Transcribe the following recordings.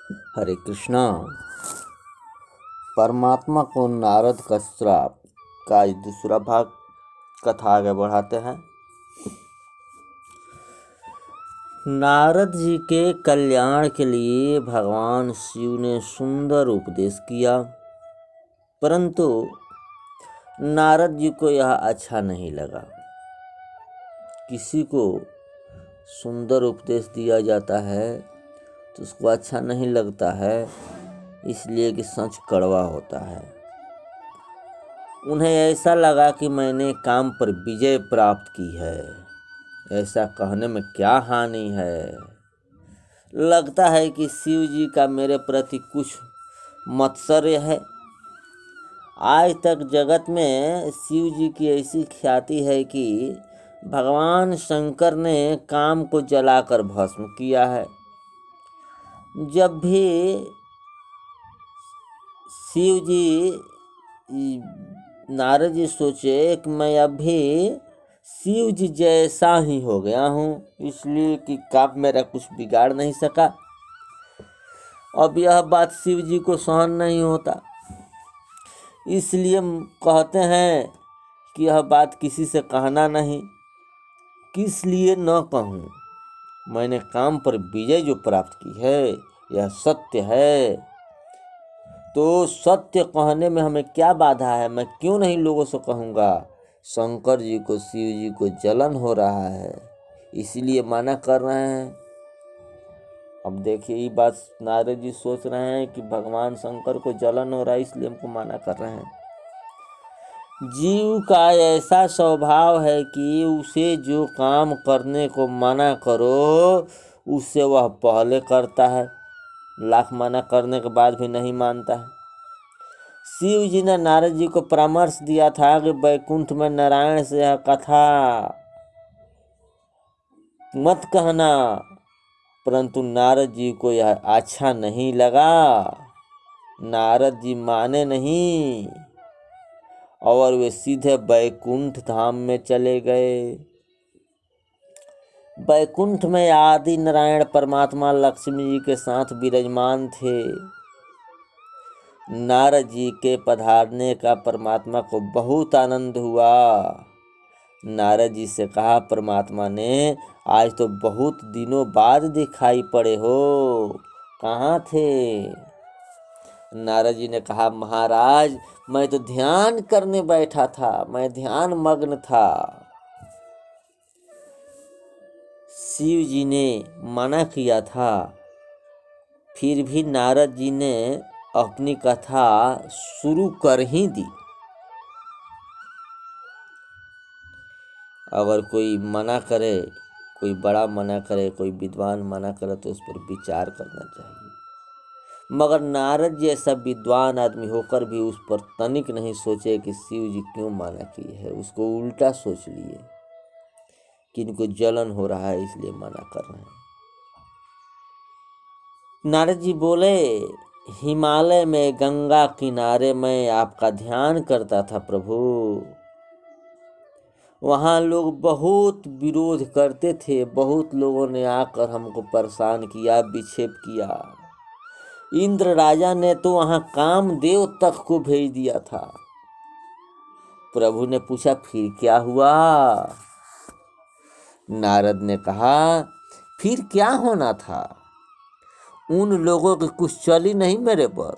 हरे कृष्णा। परमात्मा को नारद का श्राप का दूसरा भाग कथा आगे बढ़ाते हैं। नारद जी के कल्याण के लिए भगवान शिव ने सुंदर उपदेश किया, परंतु नारद जी को यह अच्छा नहीं लगा। किसी को सुंदर उपदेश दिया जाता है तो उसको अच्छा नहीं लगता है, इसलिए कि सच कड़वा होता है। उन्हें ऐसा लगा कि मैंने काम पर विजय प्राप्त की है, ऐसा कहने में क्या हानि है। लगता है कि शिव जी का मेरे प्रति कुछ मत्सर्य है। आज तक जगत में शिव जी की ऐसी ख्याति है कि भगवान शंकर ने काम को जलाकर भस्म किया है। जब भी शिव जी नारद जी सोचे कि मैं अभी शिव जी जैसा ही हो गया हूँ, इसलिए कि काम मेरा कुछ बिगाड़ नहीं सका। अब यह बात शिव जी को सहन नहीं होता, इसलिए कहते हैं कि यह बात किसी से कहना नहीं। किस लिए न कहूँ, मैंने काम पर विजय जो प्राप्त की है यह सत्य है, तो सत्य कहने में हमें क्या बाधा है। मैं क्यों नहीं लोगों से कहूँगा। शंकर जी को, शिव जी को जलन हो रहा है, इसीलिए मना कर रहे हैं। अब देखिए, ये बात नारद जी सोच रहे हैं कि भगवान शंकर को जलन हो रहा है, इसलिए हमको मना कर रहे हैं। जीव का ऐसा स्वभाव है कि उसे जो काम करने को मना करो उससे वह पहले करता है, लाख मना करने के बाद भी नहीं मानता है। शिव जी ने नारद जी को परामर्श दिया था कि वैकुंठ में नारायण से यह कथा मत कहना, परंतु नारद जी को यह अच्छा नहीं लगा। नारद जी माने नहीं और वे सीधे वैकुंठ धाम में चले गए। वैकुंठ में आदि नारायण परमात्मा लक्ष्मी जी के साथ विराजमान थे। नारद जी के पधारने का परमात्मा को बहुत आनंद हुआ। नारद जी से कहा परमात्मा ने, आज तो बहुत दिनों बाद दिखाई पड़े हो, कहाँ थे। नारद जी ने कहा, महाराज मैं तो ध्यान करने बैठा था, मैं ध्यान मग्न था। शिव जी ने मना किया था, फिर भी नारद जी ने अपनी कथा शुरू कर ही दी। अगर कोई मना करे, कोई बड़ा मना करे, कोई विद्वान मना करे तो उस पर विचार करना चाहिए। मगर नारद जी ऐसा विद्वान आदमी होकर भी उस पर तनिक नहीं सोचे कि शिव जी क्यों मना किए है। उसको उल्टा सोच लिए कि इनको जलन हो रहा है, इसलिए मना कर रहे हैं। नारद जी बोले, हिमालय में गंगा किनारे मैं आपका ध्यान करता था प्रभु। वहाँ लोग बहुत विरोध करते थे, बहुत लोगों ने आकर हमको परेशान किया, विक्षेप किया। इंद्र राजा ने तो वहाँ कामदेव तक को भेज दिया था। प्रभु ने पूछा, फिर क्या हुआ। नारद ने कहा, फिर क्या होना था। उन लोगों की कुछ चली नहीं मेरे पर,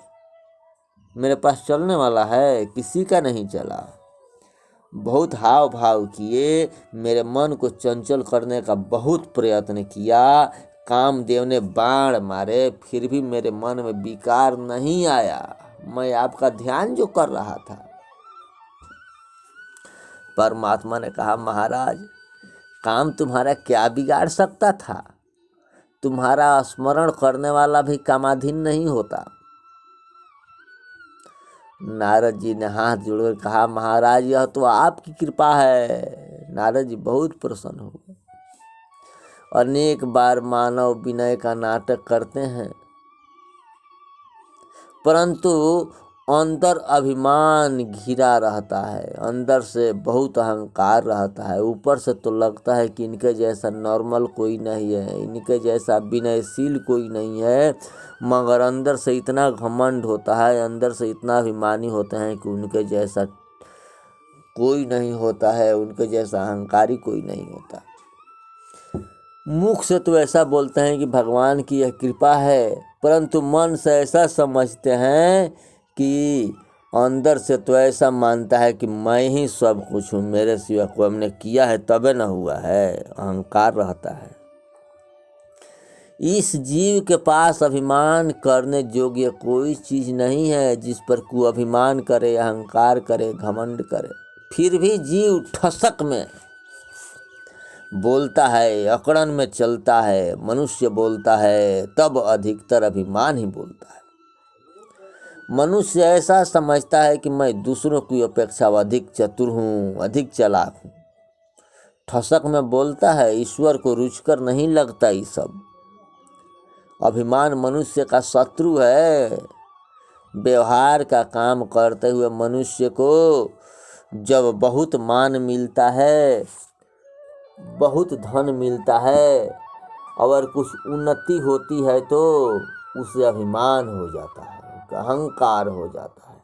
मेरे पास चलने वाला है किसी का नहीं चला। बहुत हाव भाव किए, मेरे मन को चंचल करने का बहुत प्रयत्न किया। कामदेव ने बाण मारे, फिर भी मेरे मन में विकार नहीं आया। मैं आपका ध्यान जो कर रहा था। परमात्मा ने कहा, महाराज काम तुम्हारा क्या बिगाड़ सकता था। तुम्हारा स्मरण करने वाला भी कामाधीन नहीं होता। नारद जी ने हाथ जोड़कर कहा, महाराज यह तो आपकी कृपा है। नारद जी बहुत प्रसन्न हो गए। अनेक बार मानव विनय का नाटक करते हैं, परंतु अंदर अभिमान घिरा रहता है, अंदर से बहुत अहंकार रहता है। ऊपर से तो लगता है कि इनके जैसा नॉर्मल कोई नहीं है, इनके जैसा विनयशील कोई नहीं है, मगर अंदर से इतना घमंड होता है, अंदर से इतना अभिमानी होते हैं कि उनके जैसा कोई नहीं होता है, उनके जैसा अहंकारी कोई नहीं होता। मुख से तो ऐसा बोलते हैं कि भगवान की यह कृपा है, परंतु मन से ऐसा समझते हैं कि अंदर से तो ऐसा मानता है कि मैं ही सब कुछ हूँ, मेरे सिवा कोई हमने किया है तबे न हुआ है, अहंकार रहता है। इस जीव के पास अभिमान करने योग्य कोई चीज़ नहीं है जिस पर को अभिमान करे, अहंकार करे, घमंड करे। फिर भी जीव ठसक में बोलता है, अकड़न में चलता है। मनुष्य बोलता है तब अधिकतर अभिमान ही बोलता है। मनुष्य ऐसा समझता है कि मैं दूसरों की अपेक्षा अधिक चतुर हूँ, अधिक चालाक हूँ। ठसक में बोलता है, ईश्वर को रुचकर नहीं लगता। ये सब अभिमान मनुष्य का शत्रु है। व्यवहार का काम करते हुए मनुष्य को जब बहुत मान मिलता है, बहुत धन मिलता है और कुछ उन्नति होती है तो उसे अभिमान हो जाता है, अहंकार हो जाता है।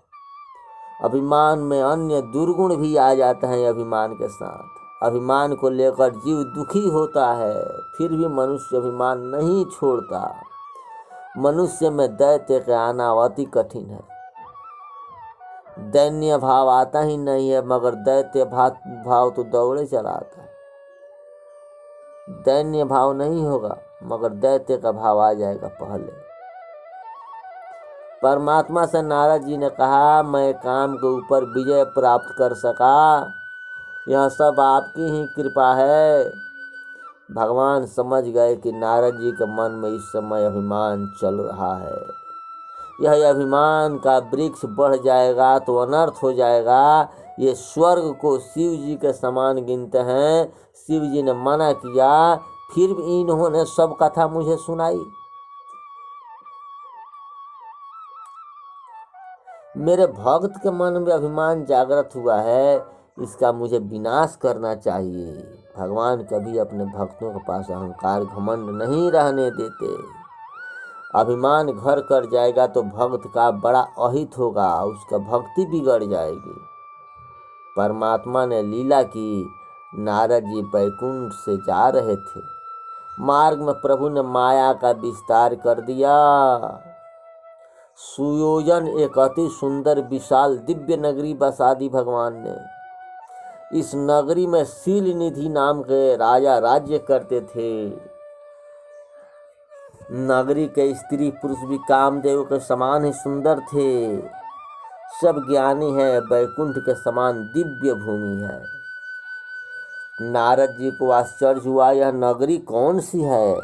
अभिमान में अन्य दुर्गुण भी आ जाते हैं। अभिमान के साथ अभिमान को लेकर जीव दुखी होता है, फिर भी मनुष्य अभिमान नहीं छोड़ता। मनुष्य में दैत्य का आना अति कठिन है। दैन्य भाव आता ही नहीं है, मगर दैत्य भाव तो दौड़े चला आता है। दैन्य भाव नहीं होगा मगर दैत्य का भाव आ जाएगा पहले। परमात्मा से नारद जी ने कहा, मैं काम के ऊपर विजय प्राप्त कर सका, यह सब आपकी ही कृपा है। भगवान समझ गए कि नारद जी के मन में इस समय अभिमान चल रहा है। यह अभिमान का वृक्ष बढ़ जाएगा तो अनर्थ हो जाएगा। ये स्वर्ग को शिव जी के समान गिनते हैं। शिव जी ने मना किया, फिर भी इन्होंने सब कथा मुझे सुनाई। मेरे भक्त के मन में अभिमान जागृत हुआ है, इसका मुझे विनाश करना चाहिए। भगवान कभी अपने भक्तों के पास अहंकार घमंड नहीं रहने देते। अभिमान घर कर जाएगा तो भक्त का बड़ा अहित होगा, उसका भक्ति बिगड़ जाएगी। परमात्मा ने लीला की, नारद जी बैकुंठ से जा रहे थे। मार्ग में प्रभु ने माया का विस्तार कर दिया। सुयोजन एक अति सुंदर विशाल दिव्य नगरी बसा दी भगवान ने। इस नगरी में शील निधि नाम के राजा राज्य करते थे। नगरी के स्त्री पुरुष भी कामदेव के समान ही सुंदर थे। सब ज्ञानी है, बैकुंठ के समान दिव्य भूमि है। नारद जी को आश्चर्य हुआ, यह नगरी कौन सी है,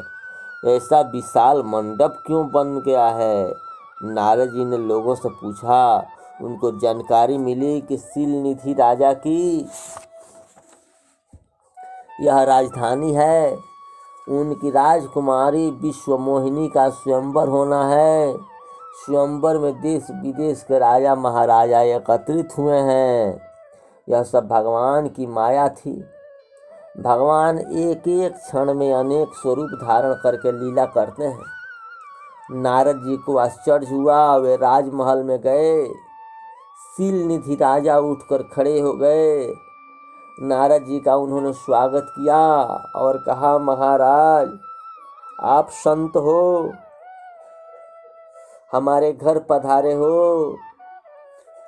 ऐसा विशाल मंडप क्यों बन गया है। नारद जी ने लोगों से पूछा। उनको जानकारी मिली कि शील निधि राजा की यह राजधानी है। उनकी राजकुमारी विश्व मोहिनी का स्वयंवर होना है। स्वयंवर में देश विदेश के राजा महाराजा एकत्रित हुए हैं। यह सब भगवान की माया थी। भगवान एक एक क्षण में अनेक स्वरूप धारण करके लीला करते हैं। नारद जी को आश्चर्य हुआ। वे राजमहल में गए। शील निधि राजा उठकर खड़े हो गए। नारद जी का उन्होंने स्वागत किया और कहा, महाराज आप संत हो, हमारे घर पधारे हो।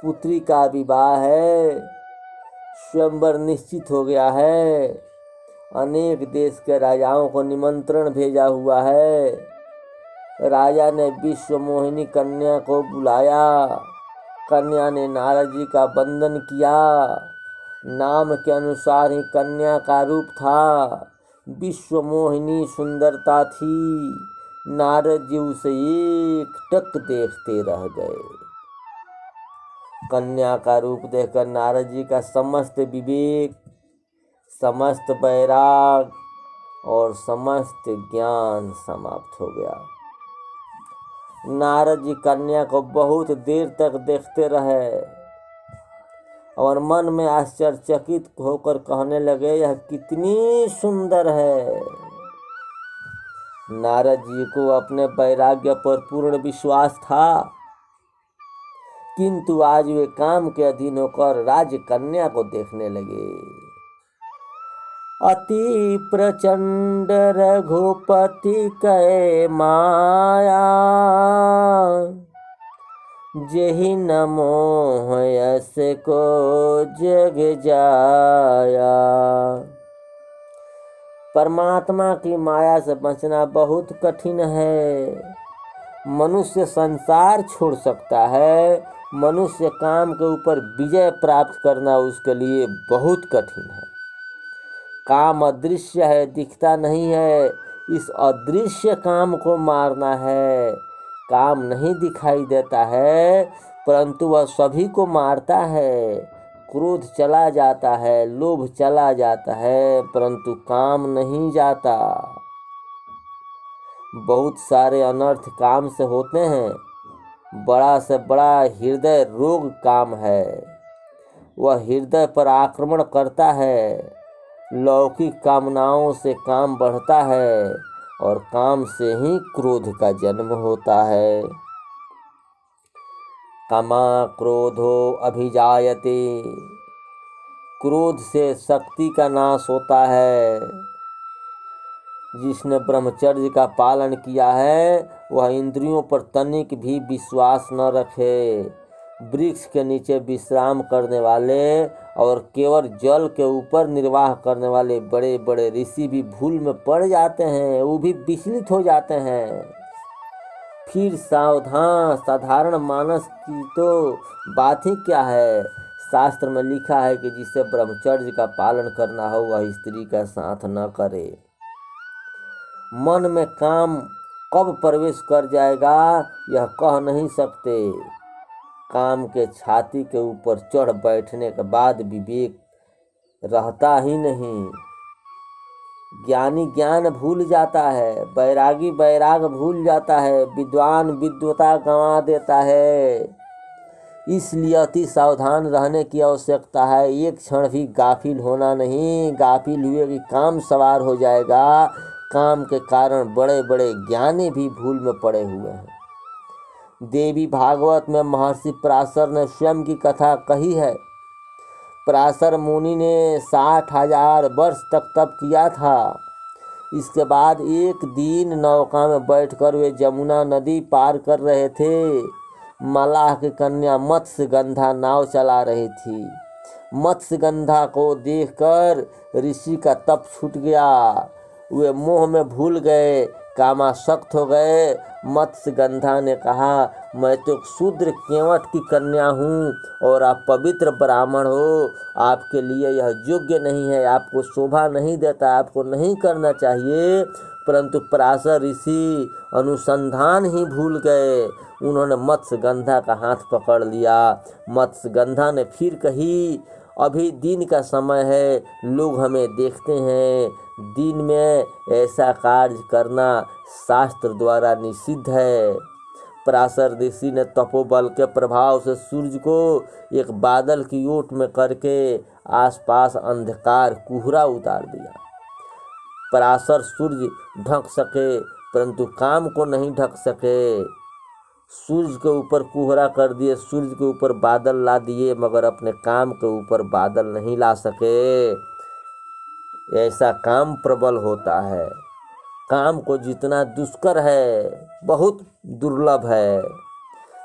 पुत्री का विवाह है, स्वयंवर निश्चित हो गया है। अनेक देश के राजाओं को निमंत्रण भेजा हुआ है। राजा ने विश्व मोहिनी कन्या को बुलाया। कन्या ने नारद जी का वंदन किया। नाम के अनुसार ही कन्या का रूप था। विश्व मोहिनी सुंदरता थी। नारद जी उसे एक टक देखते रह गए। कन्या का रूप देखकर नारद जी का समस्त विवेक, समस्त वैराग और समस्त ज्ञान समाप्त हो गया। नारद जी कन्या को बहुत देर तक देखते रहे और मन में आश्चर्यचकित होकर कहने लगे, यह कितनी सुंदर है। नारद जी को अपने वैराग्य पर पूर्ण विश्वास था, किंतु आज वे काम के अधीन होकर राजकन्या को देखने लगे। अति प्रचंड रघुपति कै माया, जेहि न मोह यस को जग जाया। परमात्मा की माया से बचना बहुत कठिन है। मनुष्य संसार छोड़ सकता है, मनुष्य काम के ऊपर विजय प्राप्त करना उसके लिए बहुत कठिन है। काम अदृश्य है, दिखता नहीं है, इस अदृश्य काम को मारना है। काम नहीं दिखाई देता है परंतु वह सभी को मारता है। क्रोध चला जाता है, लोभ चला जाता है, परंतु काम नहीं जाता। बहुत सारे अनर्थ काम से होते हैं। बड़ा से बड़ा हृदय रोग काम है, वह हृदय पर आक्रमण करता है। लौकिक कामनाओं से काम बढ़ता है और काम से ही क्रोध का जन्म होता है। कामा क्रोधो अभिजायते, क्रोध से शक्ति का नाश होता है। जिसने ब्रह्मचर्य का पालन किया है वह इंद्रियों पर तनिक भी विश्वास न रखे। वृक्ष के नीचे विश्राम करने वाले और केवल जल के ऊपर निर्वाह करने वाले बड़े बड़े ऋषि भी भूल में पड़ जाते हैं, वो भी विचलित हो जाते हैं। फिर सावधान साधारण मानस की तो बात ही क्या है। शास्त्र में लिखा है कि जिसे ब्रह्मचर्य का पालन करना हो वह स्त्री का साथ न करे। मन में काम कब प्रवेश कर जाएगा यह कह नहीं सकते। काम के छाती के ऊपर चढ़ बैठने के बाद विवेक रहता ही नहीं। ज्ञानी ज्ञान भूल जाता है, बैरागी बैराग भूल जाता है, विद्वान विद्वता गंवा देता है। इसलिए अति सावधान रहने की आवश्यकता है। एक क्षण भी गाफिल होना नहीं, गाफिल हुए कि काम सवार हो जाएगा। काम के कारण बड़े बड़े ज्ञानी भी भूल में पड़े हुए हैं। देवी भागवत में महर्षि पराशर ने स्वयं की कथा कही है। पराशर मुनि ने 60,000 वर्ष तक तप किया था। इसके बाद एक दिन नौका में बैठकर वे जमुना नदी पार कर रहे थे। मलाह की कन्या मत्स्यगंधा नाव चला रही थी। मत्स्यगंधा को देखकर ऋषि का तप छूट गया। वे मोह में भूल गए, कामासक्त हो गए। मत्स्यगंधा ने कहा, मैं तो शूद्र केवट की कन्या हूँ और आप पवित्र ब्राह्मण हो, आपके लिए यह योग्य नहीं है, आपको शोभा नहीं देता, आपको नहीं करना चाहिए। परंतु पराशर ऋषि अनुसंधान ही भूल गए। उन्होंने मत्स्यगंधा का हाथ पकड़ लिया। मत्स्यगंधा ने फिर कही, अभी दिन का समय है, लोग हमें देखते हैं। दिन में ऐसा कार्य करना शास्त्र द्वारा निषिद्ध है। पराशर ऋषि ने तपोबल के प्रभाव से सूर्य को एक बादल की ओट में करके आसपास अंधकार कोहरा उतार दिया। पराशर सूर्य ढक सके परंतु काम को नहीं ढक सके। सूर्य के ऊपर कोहरा कर दिए, सूर्य के ऊपर बादल ला दिए, मगर अपने काम के ऊपर बादल नहीं ला सके। ऐसा काम प्रबल होता है। काम को जितना दुष्कर है बहुत दुर्लभ है।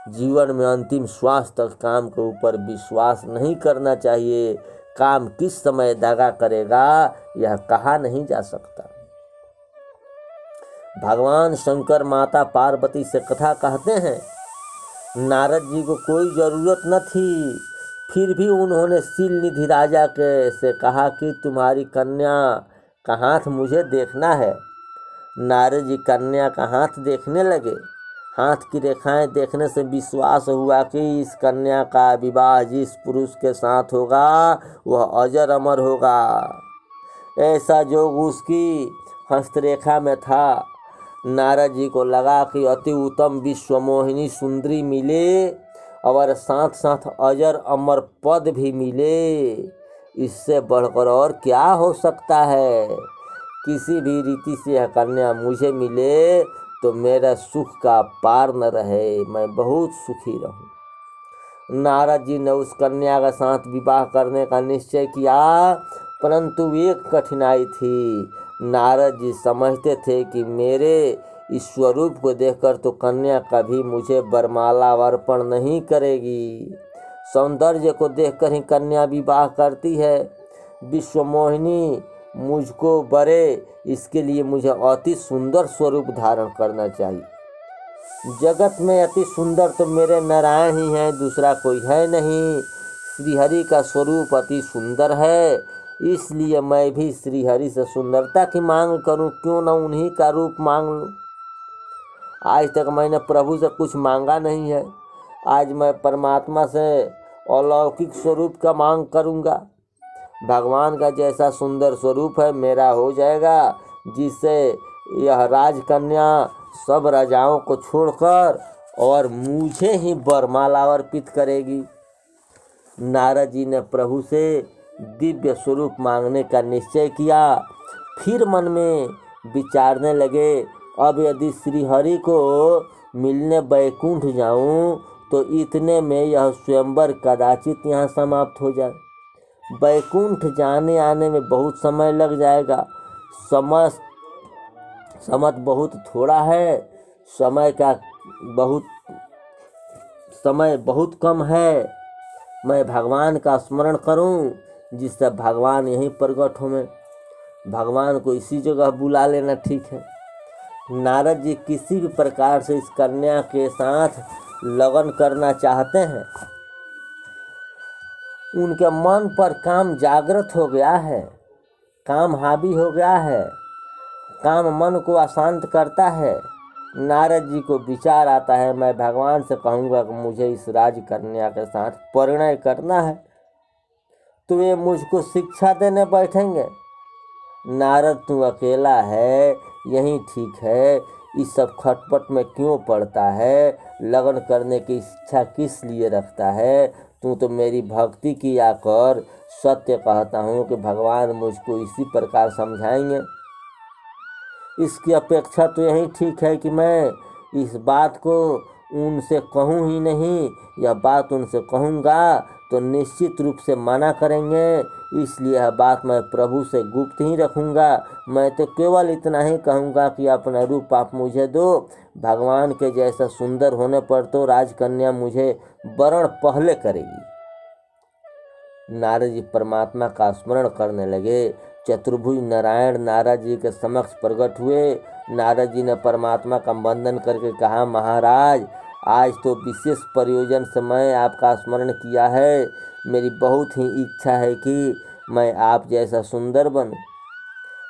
जीवन में अंतिम श्वास तक काम के ऊपर विश्वास नहीं करना चाहिए। काम किस समय दगा करेगा यह कहा नहीं जा सकता। भगवान शंकर माता पार्वती से कथा कहते हैं, नारद जी को कोई जरूरत न थी, फिर भी उन्होंने शीलनिधि राजा के से कहा कि तुम्हारी कन्या का हाथ मुझे देखना है। नारद जी कन्या का हाथ देखने लगे। हाथ की रेखाएं देखने से विश्वास हुआ कि इस कन्या का विवाह जिस पुरुष के साथ होगा वह अजर अमर होगा। ऐसा जोग उसकी हस्तरेखा में था। नारद जी को लगा कि अति उत्तम विश्वमोहिनी सुंदरी मिले और साथ साथ अजर अमर पद भी मिले, इससे बढ़कर और क्या हो सकता है। किसी भी रीति से यह कन्या मुझे मिले तो मेरा सुख का पार न रहे, मैं बहुत सुखी रहूं। नारद जी ने उस कन्या के साथ विवाह करने का निश्चय किया, परंतु एक कठिनाई थी। नारद जी समझते थे कि मेरे इस स्वरूप को देखकर तो कन्या कभी मुझे वरमाला अर्पण नहीं करेगी। सौंदर्य को देखकर ही कन्या विवाह करती है। विश्वमोहिनी मुझको बरे, इसके लिए मुझे अति सुंदर स्वरूप धारण करना चाहिए। जगत में अति सुंदर तो मेरे नारायण ही हैं, दूसरा कोई है नहीं। श्रीहरि का स्वरूप अति सुंदर है, इसलिए मैं भी श्रीहरि से सुंदरता की मांग करूं, क्यों न उन्हीं का रूप मांग लूं। आज तक मैंने प्रभु से कुछ मांगा नहीं है, आज मैं परमात्मा से अलौकिक स्वरूप का मांग करूंगा। भगवान का जैसा सुंदर स्वरूप है मेरा हो जाएगा, जिससे यह राजकन्या सब राजाओं को छोड़कर और मुझे ही वरमाला अर्पित करेगी। नारद जी ने प्रभु से दिव्य स्वरूप मांगने का निश्चय किया। फिर मन में विचारने लगे, अब यदि श्रीहरि को मिलने बैकुंठ जाऊं तो इतने में यह स्वयंवर कदाचित यहाँ समाप्त हो जाए। बैकुंठ जाने आने में बहुत समय लग जाएगा, समय बहुत थोड़ा है, समय बहुत कम है। मैं भगवान का स्मरण करूं, जिससे भगवान यहीं प्रकट हों। भगवान को इसी जगह बुला लेना ठीक है। नारद जी किसी भी प्रकार से इस कन्या के साथ लगन करना चाहते हैं। उनके मन पर काम जागृत हो गया है, काम हावी हो गया है, काम मन को अशांत करता है। नारद जी को विचार आता है, मैं भगवान से कहूँगा कि मुझे इस राजकन्या के साथ परिणय करना है, तो वे मुझको शिक्षा देने बैठेंगे। नारद तू अकेला है, यही ठीक है, इस सब खटपट में क्यों पड़ता है, लगन करने की इच्छा किस लिए रखता है। तू तो मेरी भक्ति किया कर। सत्य कहता हूँ कि भगवान मुझको इसी प्रकार समझाएंगे। इसकी अपेक्षा तो यही ठीक है कि मैं इस बात को उनसे कहूँ ही नहीं। यह बात उनसे कहूँगा तो निश्चित रूप से मना करेंगे, इसलिए यह बात मैं प्रभु से गुप्त ही रखूँगा। मैं तो केवल इतना ही कहूँगा कि अपना रूप आप मुझे दो। भगवान के जैसा सुंदर होने पर तो राजकन्या मुझे वरण पहले करेगी। नारद जी परमात्मा का स्मरण करने लगे। चतुर्भुज नारायण नारद जी के समक्ष प्रकट हुए। नारद जी ने परमात्मा का वंदन करके कहा, महाराज आज तो विशेष प्रयोजन से मैं आपका स्मरण किया है। मेरी बहुत ही इच्छा है कि मैं आप जैसा सुंदर बनूं।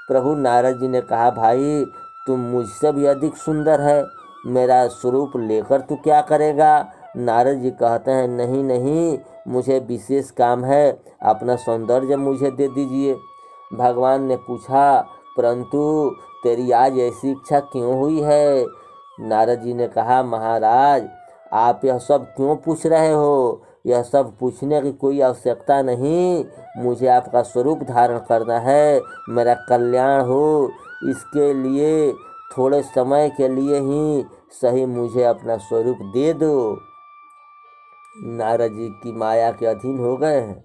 प्रभु नारद जी ने कहा, भाई तुम मुझसे भी अधिक सुंदर है, मेरा स्वरूप लेकर तू क्या करेगा। नारद जी कहते हैं, नहीं नहीं, मुझे विशेष काम है, अपना सौंदर्य मुझे दे दीजिए। भगवान ने पूछा, परंतु तेरी आज ऐसी इच्छा क्यों हुई है। नारद जी ने कहा, महाराज आप यह सब क्यों पूछ रहे हो, यह सब पूछने की कोई आवश्यकता नहीं। मुझे आपका स्वरूप धारण करना है, मेरा कल्याण हो, इसके लिए थोड़े समय के लिए ही सही मुझे अपना स्वरूप दे दो। नारद जी की माया के अधीन हो गए हैं।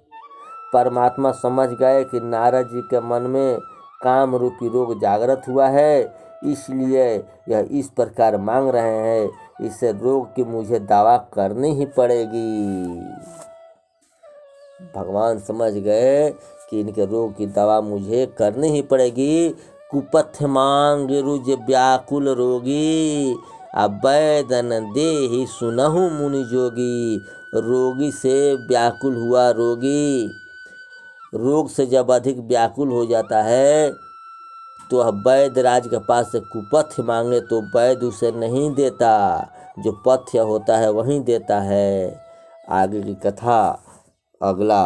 परमात्मा समझ गए कि नारद जी के मन में काम रूपी रोग जागृत हुआ है, इसलिए यह इस प्रकार मांग रहे हैं। इसे रोग की मुझे दवा करनी ही पड़ेगी। भगवान समझ गए कि इनके रोग की दवा मुझे करनी ही पड़ेगी। कुपथ्य मांग रुज व्याकुल रोगी, अवैदन देहि सुनहु मुनि जोगी। रोगी से व्याकुल हुआ रोगी, रोग से जब अधिक व्याकुल हो जाता है तो वैद्य राज के पास से कुपथ्य मांगे तो वैद्य उसे नहीं देता, जो पथ्य होता है वही देता है। आगे की कथा अगला